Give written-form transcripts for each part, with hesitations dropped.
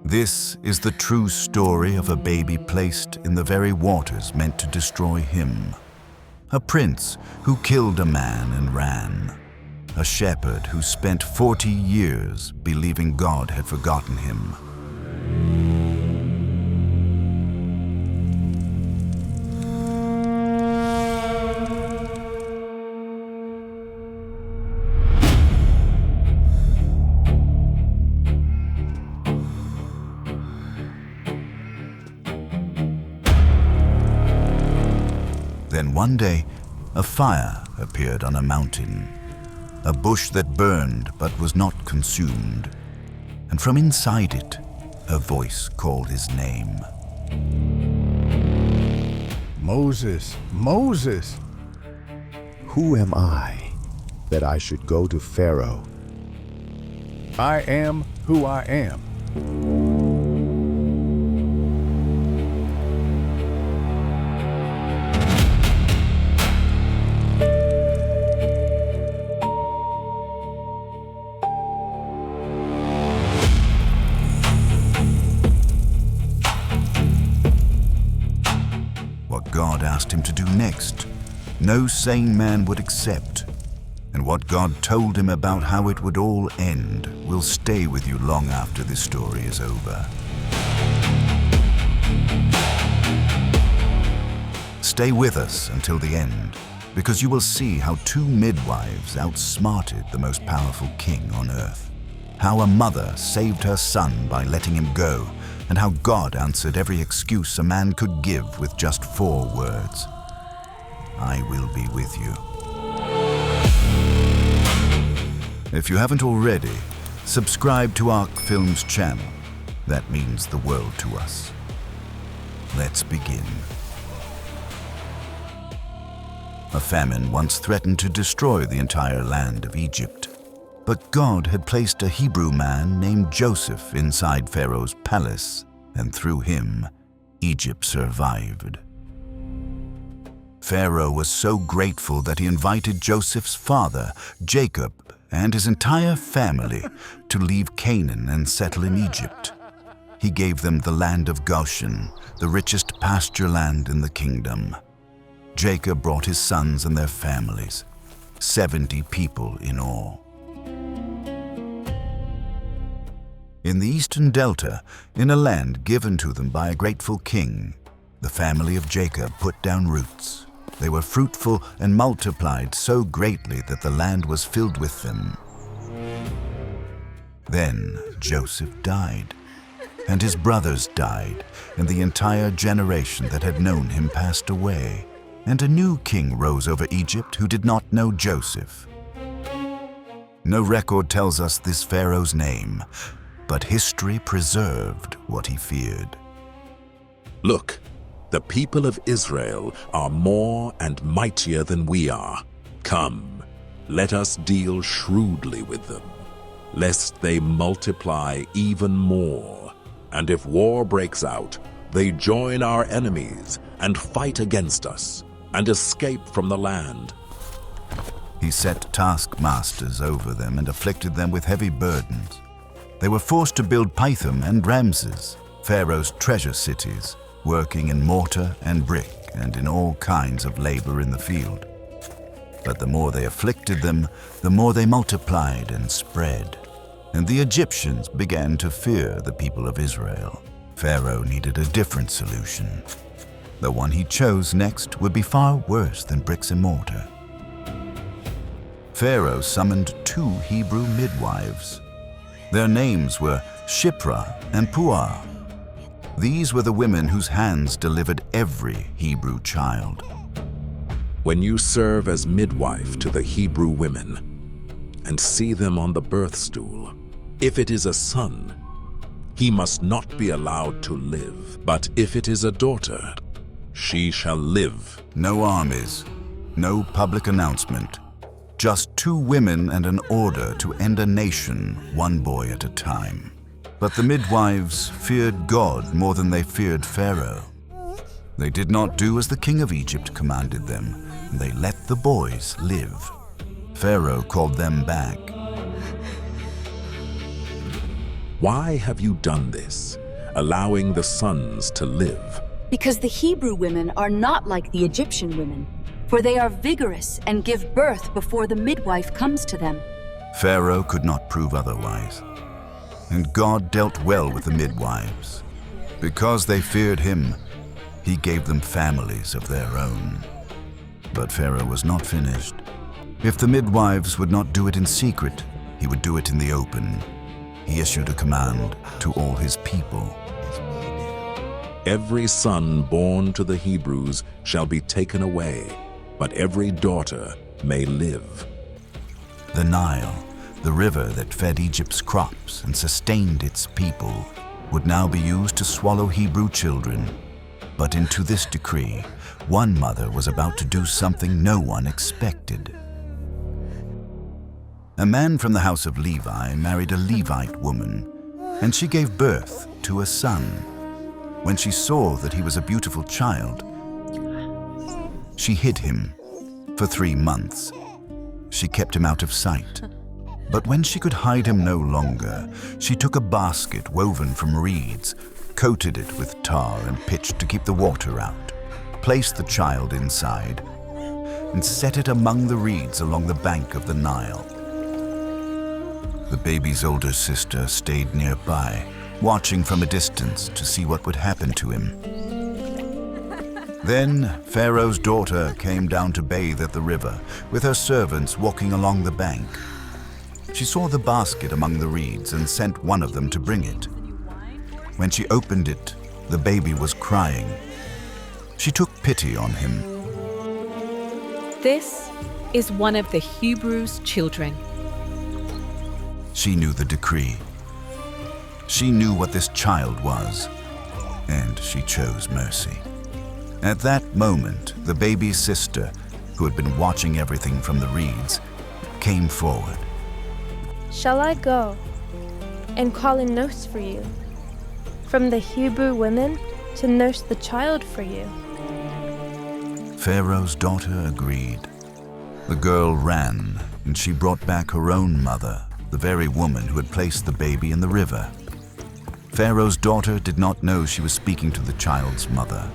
This is the true story of a baby placed in the very waters meant to destroy him. A prince who killed a man and ran. A shepherd who spent 40 years believing God had forgotten him. Then one day, a fire appeared on a mountain, a bush that burned but was not consumed, and from inside it, a voice called his name. Moses, Moses! Who am I that I should go to Pharaoh? I am who I am. What God asked him to do next, no sane man would accept. And what God told him about how it would all end will stay with you long after this story is over. Stay with us until the end, because you will see how two midwives outsmarted the most powerful king on earth. How a mother saved her son by letting him go, and how God answered every excuse a man could give with just 4 words. I will be with you. If you haven't already, subscribe to Arc Films channel. That means the world to us. Let's begin. A famine once threatened to destroy the entire land of Egypt. But God had placed a Hebrew man named Joseph inside Pharaoh's palace, and through him, Egypt survived. Pharaoh was so grateful that he invited Joseph's father, Jacob, and his entire family to leave Canaan and settle in Egypt. He gave them the land of Goshen, the richest pasture land in the kingdom. Jacob brought his sons and their families, 70 people in all. In the eastern delta, in a land given to them by a grateful king, the family of Jacob put down roots. They were fruitful and multiplied so greatly that the land was filled with them. Then Joseph died, and his brothers died, and the entire generation that had known him passed away. And a new king rose over Egypt who did not know Joseph. No record tells us this Pharaoh's name, but history preserved what he feared. Look, the people of Israel are more and mightier than we are. Come, let us deal shrewdly with them, lest they multiply even more. And if war breaks out, they join our enemies and fight against us and escape from the land. He set taskmasters over them and afflicted them with heavy burdens. They were forced to build Pithom and Ramses, Pharaoh's treasure cities, working in mortar and brick and in all kinds of labor in the field. But the more they afflicted them, the more they multiplied and spread. And the Egyptians began to fear the people of Israel. Pharaoh needed a different solution. The one he chose next would be far worse than bricks and mortar. Pharaoh summoned 2 Hebrew midwives. Their names were Shiphrah and Puah. These were the women whose hands delivered every Hebrew child. When you serve as midwife to the Hebrew women and see them on the birth stool, if it is a son, he must not be allowed to live. But if it is a daughter, she shall live. No armies, no public announcement. Just 2 women and an order to end a nation, 1 boy at a time. But the midwives feared God more than they feared Pharaoh. They did not do as the king of Egypt commanded them, and they let the boys live. Pharaoh called them back. Why have you done this, allowing the sons to live? Because the Hebrew women are not like the Egyptian women, for they are vigorous and give birth before the midwife comes to them. Pharaoh could not prove otherwise, and God dealt well with the midwives. Because they feared him, he gave them families of their own. But Pharaoh was not finished. If the midwives would not do it in secret, he would do it in the open. He issued a command to all his people. Every son born to the Hebrews shall be taken away, but every daughter may live. The Nile, the river that fed Egypt's crops and sustained its people, would now be used to swallow Hebrew children. But into this decree, one mother was about to do something no one expected. A man from the house of Levi married a Levite woman, and she gave birth to a son. When she saw that he was a beautiful child, she hid him for 3 months. She kept him out of sight. But when she could hide him no longer, she took a basket woven from reeds, coated it with tar and pitch to keep the water out, placed the child inside, and set it among the reeds along the bank of the Nile. The baby's older sister stayed nearby, watching from a distance to see what would happen to him. Then Pharaoh's daughter came down to bathe at the river, with her servants walking along the bank. She saw the basket among the reeds and sent one of them to bring it. When she opened it, the baby was crying. She took pity on him. This is one of the Hebrews' children. She knew the decree. She knew what this child was, and she chose mercy. At that moment, the baby's sister, who had been watching everything from the reeds, came forward. Shall I go and call a nurse for you? From the Hebrew women to nurse the child for you. Pharaoh's daughter agreed. The girl ran, and she brought back her own mother, the very woman who had placed the baby in the river. Pharaoh's daughter did not know she was speaking to the child's mother.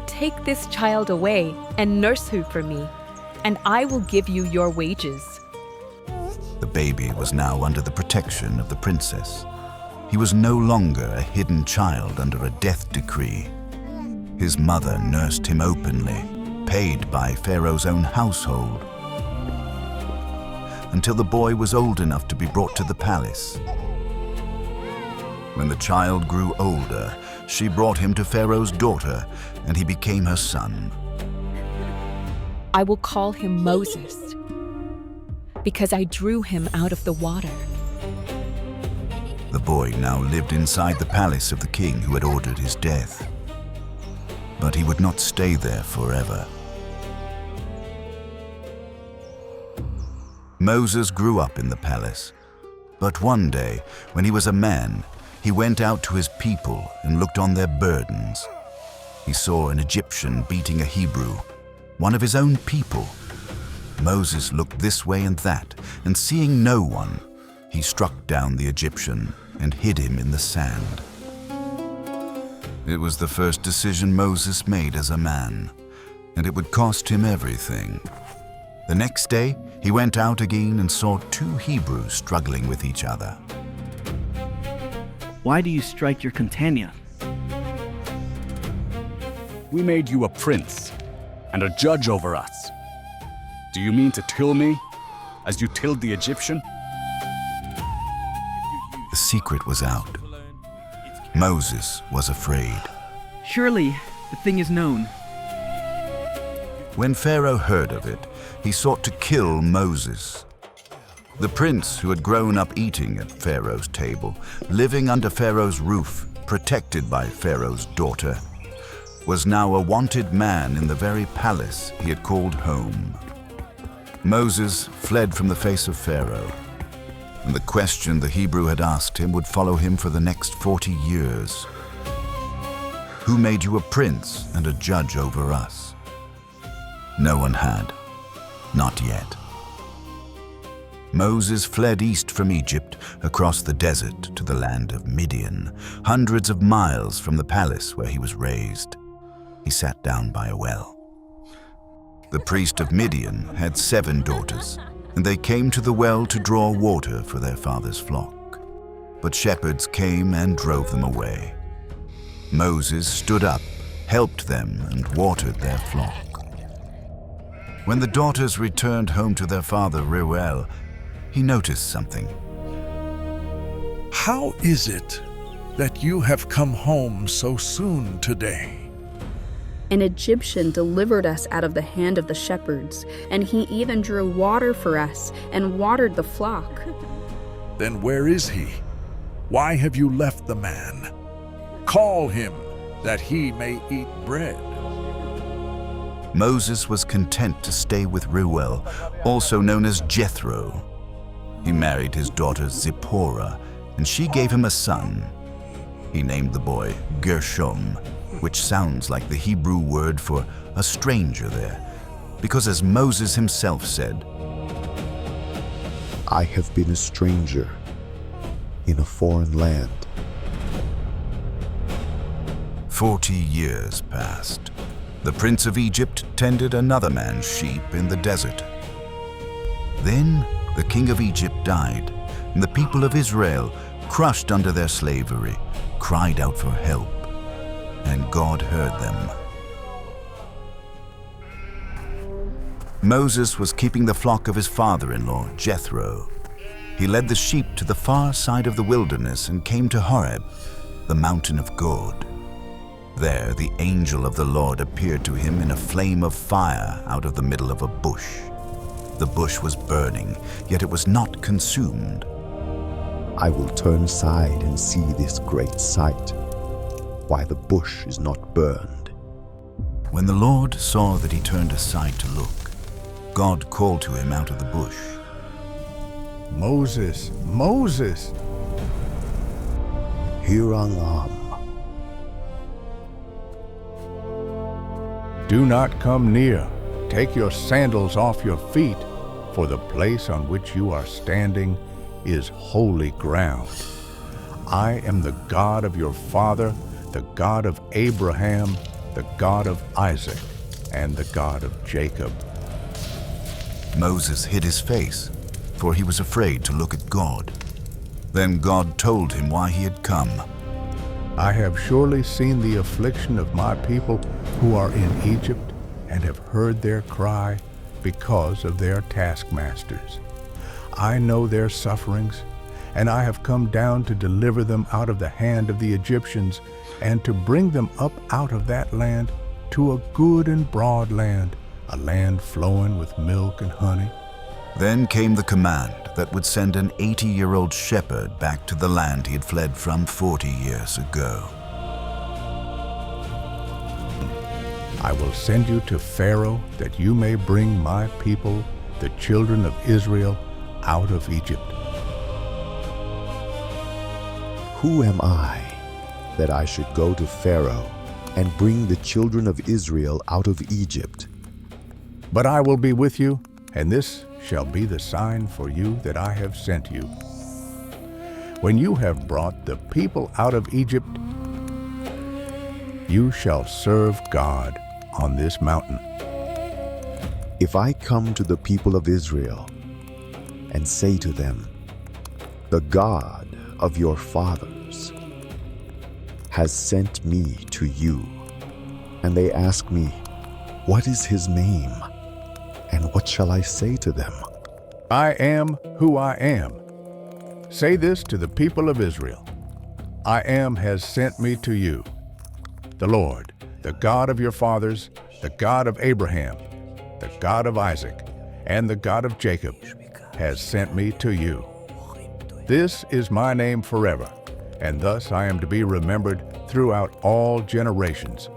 Take this child away and nurse her for me, and I will give you your wages. The baby was now under the protection of the princess. He was no longer a hidden child under a death decree. His mother nursed him openly, paid by Pharaoh's own household, until the boy was old enough to be brought to the palace. When the child grew older, she brought him to Pharaoh's daughter, and he became her son. I will call him Moses, because I drew him out of the water. The boy now lived inside the palace of the king who had ordered his death. But he would not stay there forever. Moses grew up in the palace. But one day, when he was a man, he went out to his people and looked on their burdens. He saw an Egyptian beating a Hebrew, one of his own people. Moses looked this way and that, and seeing no one, he struck down the Egyptian and hid him in the sand. It was the first decision Moses made as a man, and it would cost him everything. The next day, he went out again and saw 2 Hebrews struggling with each other. Why do you strike your companion? We made you a prince and a judge over us. Do you mean to till me as you tilled the Egyptian? The secret was out. Moses was afraid. Surely the thing is known. When Pharaoh heard of it, he sought to kill Moses. The prince who had grown up eating at Pharaoh's table, living under Pharaoh's roof, protected by Pharaoh's daughter, was now a wanted man in the very palace he had called home. Moses fled from the face of Pharaoh, and the question the Hebrew had asked him would follow him for the next 40 years. Who made you a prince and a judge over us? No one had, not yet. Moses fled east from Egypt across the desert to the land of Midian, hundreds of miles from the palace where he was raised. He sat down by a well. The priest of Midian had 7 daughters, and they came to the well to draw water for their father's flock. But shepherds came and drove them away. Moses stood up, helped them, and watered their flock. When the daughters returned home to their father Reuel, he noticed something. How is it that you have come home so soon today? An Egyptian delivered us out of the hand of the shepherds, and he even drew water for us and watered the flock. Then where is he? Why have you left the man? Call him, that he may eat bread. Moses was content to stay with Reuel, also known as Jethro. He married his daughter Zipporah, and she gave him a son. He named the boy Gershom, which sounds like the Hebrew word for a stranger there, because as Moses himself said, I have been a stranger in a foreign land. 40 years passed. The prince of Egypt tended another man's sheep in the desert. Then the king of Egypt died, and the people of Israel, crushed under their slavery, cried out for help, and God heard them. Moses was keeping the flock of his father-in-law, Jethro. He led the sheep to the far side of the wilderness and came to Horeb, the mountain of God. There the angel of the Lord appeared to him in a flame of fire out of the middle of a bush. The bush was burning, yet it was not consumed. I will turn aside and see this great sight, why the bush is not burned. When the Lord saw that he turned aside to look, God called to him out of the bush. Moses, Moses! Here I am. Do not come near. Take your sandals off your feet, for the place on which you are standing is holy ground. I am the God of your father, the God of Abraham, the God of Isaac, and the God of Jacob. Moses hid his face, for he was afraid to look at God. Then God told him why he had come. I have surely seen the affliction of my people who are in Egypt, and have heard their cry because of their taskmasters. I know their sufferings, and I have come down to deliver them out of the hand of the Egyptians, and to bring them up out of that land to a good and broad land, a land flowing with milk and honey. Then came the command that would send an 80-year-old shepherd back to the land he had fled from 40 years ago. I will send you to Pharaoh, that you may bring my people, the children of Israel, out of Egypt. Who am I that I should go to Pharaoh and bring the children of Israel out of Egypt? But I will be with you, and this shall be the sign for you that I have sent you. When you have brought the people out of Egypt, you shall serve God on this mountain. If I come to the people of Israel and say to them, the God of your fathers has sent me to you, and they ask me, what is his name? And what shall I say to them? I am who I am. Say this to the people of Israel. I am has sent me to you. The Lord, the God of your fathers, the God of Abraham, the God of Isaac, and the God of Jacob, has sent me to you. This is my name forever, and thus I am to be remembered throughout all generations.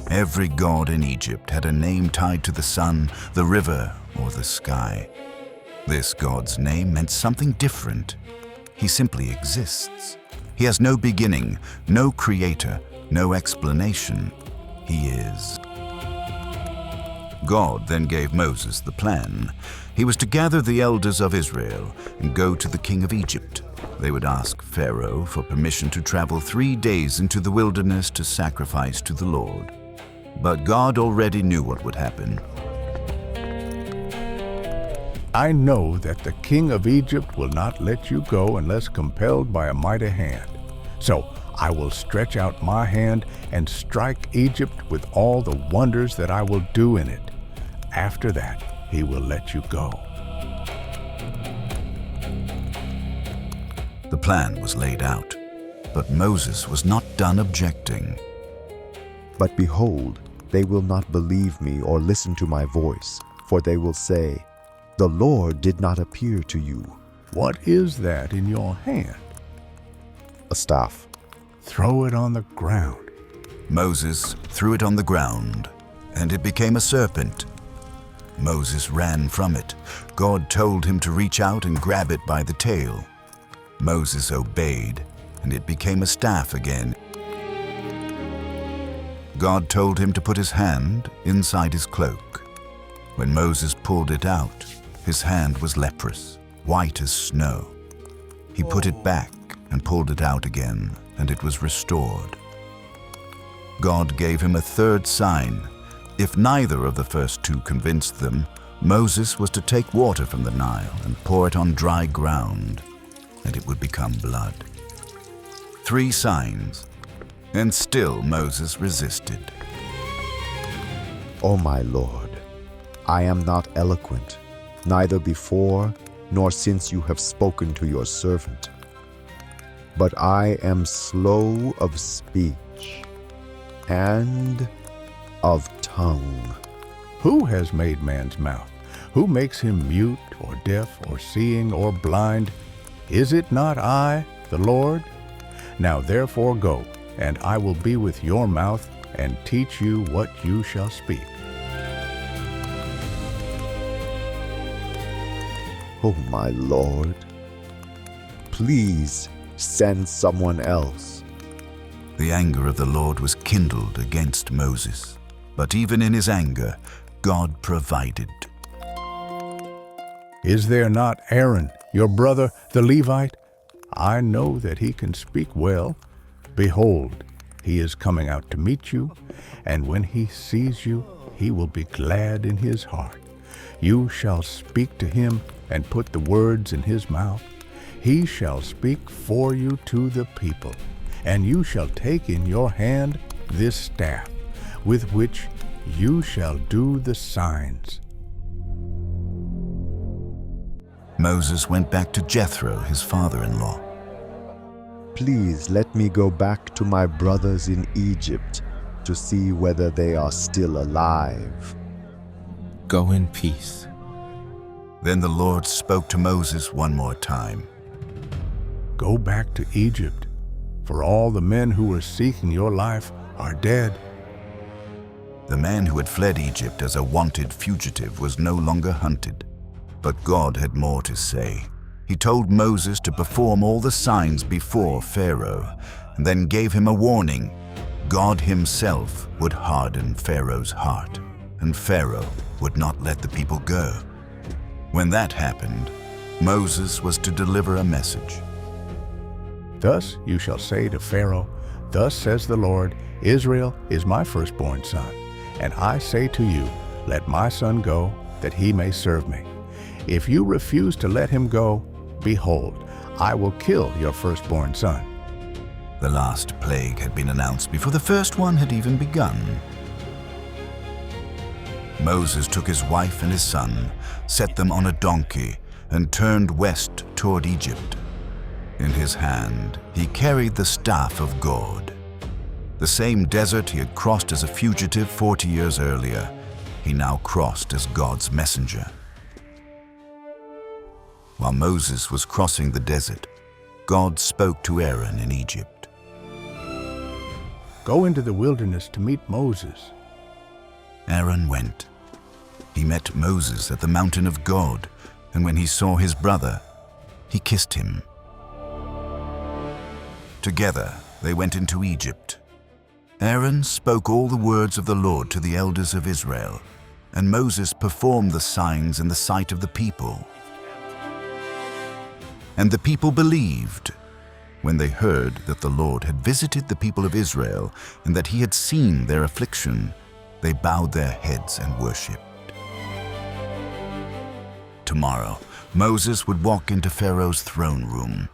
Every god in Egypt had a name tied to the sun, the river, or the sky. This god's name meant something different. He simply exists. He has no beginning, no creator, no explanation. He is. God then gave Moses the plan. He was to gather the elders of Israel and go to the king of Egypt. They would ask Pharaoh for permission to travel 3 days into the wilderness to sacrifice to the Lord. But God already knew what would happen. I know that the king of Egypt will not let you go unless compelled by a mighty hand. So I will stretch out my hand and strike Egypt with all the wonders that I will do in it. After that, he will let you go. The plan was laid out, but Moses was not done objecting. But behold, they will not believe me or listen to my voice, for they will say, "The Lord did not appear to you." What is that in your hand? A staff. Throw it on the ground. Moses threw it on the ground, and it became a serpent. Moses ran from it. God told him to reach out and grab it by the tail. Moses obeyed, and it became a staff again. God told him to put his hand inside his cloak. When Moses pulled it out, his hand was leprous, white as snow. He put it back and pulled it out again, and it was restored. God gave him a third sign. If neither of the first two convinced them, Moses was to take water from the Nile and pour it on dry ground, and it would become blood. 3 signs, and still Moses resisted. O my Lord, I am not eloquent, neither before nor since you have spoken to your servant. But I am slow of speech and of tongue. Who has made man's mouth? Who makes him mute or deaf or seeing or blind? Is it not I, the Lord? Now therefore go, and I will be with your mouth and teach you what you shall speak. O my Lord, please send someone else. The anger of the Lord was kindled against Moses, but even in his anger, God provided. Is there not Aaron, your brother, the Levite? I know that he can speak well. Behold, he is coming out to meet you, and when he sees you, he will be glad in his heart. You shall speak to him and put the words in his mouth. He shall speak for you to the people, and you shall take in your hand this staff, with which you shall do the signs. Moses went back to Jethro, his father-in-law. Please let me go back to my brothers in Egypt to see whether they are still alive. Go in peace. Then the Lord spoke to Moses one more time. Go back to Egypt, for all the men who were seeking your life are dead. The man who had fled Egypt as a wanted fugitive was no longer hunted. But God had more to say. He told Moses to perform all the signs before Pharaoh, and then gave him a warning. God himself would harden Pharaoh's heart, and Pharaoh would not let the people go. When that happened, Moses was to deliver a message. Thus you shall say to Pharaoh, Thus says the Lord, Israel is my firstborn son, and I say to you, Let my son go, that he may serve me. If you refuse to let him go, behold, I will kill your firstborn son. The last plague had been announced before the first one had even begun. Moses took his wife and his son, set them on a donkey, and turned west toward Egypt. In his hand, he carried the staff of God. The same desert he had crossed as a fugitive 40 years earlier, he now crossed as God's messenger. While Moses was crossing the desert, God spoke to Aaron in Egypt. Go into the wilderness to meet Moses. Aaron went. He met Moses at the mountain of God, and when he saw his brother, he kissed him. Together they went into Egypt. Aaron spoke all the words of the Lord to the elders of Israel, and Moses performed the signs in the sight of the people. And the people believed. When they heard that the Lord had visited the people of Israel and that he had seen their affliction, they bowed their heads and worshipped. Tomorrow, Moses would walk into Pharaoh's throne room.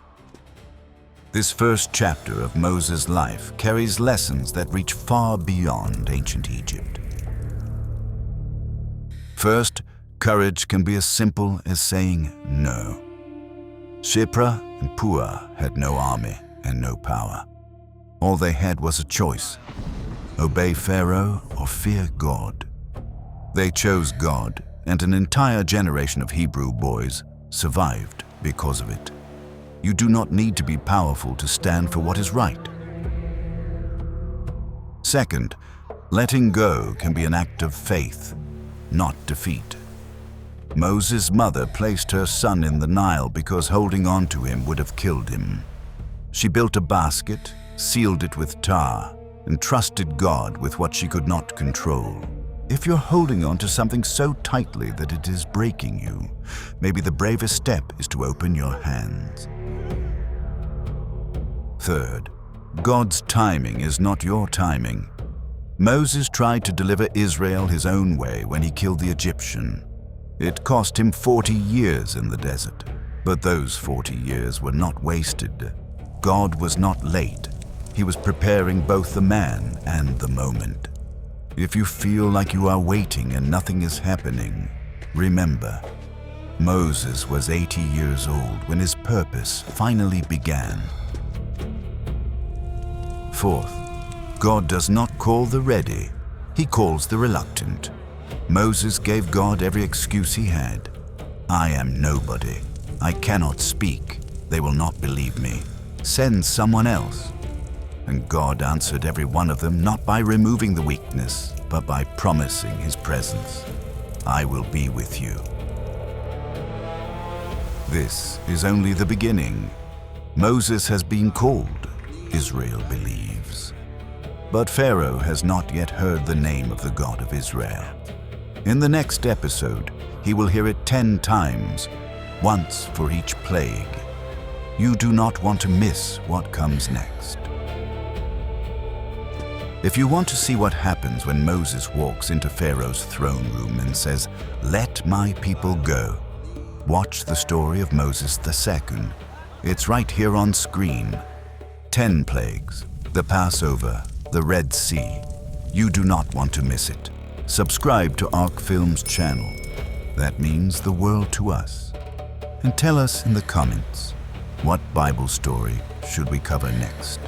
This first chapter of Moses' life carries lessons that reach far beyond ancient Egypt. First, courage can be as simple as saying no. Shipra and Puah had no army and no power. All they had was a choice: obey Pharaoh or fear God. They chose God, and an entire generation of Hebrew boys survived because of it. You do not need to be powerful to stand for what is right. Second, letting go can be an act of faith, not defeat. Moses' mother placed her son in the Nile because holding on to him would have killed him. She built a basket, sealed it with tar, and trusted God with what she could not control. If you're holding on to something so tightly that it is breaking you, maybe the bravest step is to open your hands. Third, God's timing is not your timing. Moses tried to deliver Israel his own way when he killed the Egyptian. It cost him 40 years in the desert, but those 40 years were not wasted. God was not late. He was preparing both the man and the moment. If you feel like you are waiting and nothing is happening, remember, Moses was 80 years old when his purpose finally began. Fourth, God does not call the ready, he calls the reluctant. Moses gave God every excuse he had. I am nobody. I cannot speak. They will not believe me. Send someone else. And God answered every one of them not by removing the weakness, but by promising his presence. I will be with you. This is only the beginning. Moses has been called, Israel believes. But Pharaoh has not yet heard the name of the God of Israel. In the next episode, he will hear it 10 times, once for each plague. You do not want to miss what comes next. If you want to see what happens when Moses walks into Pharaoh's throne room and says, "Let my people go," watch the story of Moses II. It's right here on screen. 10 plagues, the Passover, the Red Sea. You do not want to miss it. Subscribe to Arc Films channel. That means the world to us. And tell us in the comments, what Bible story should we cover next?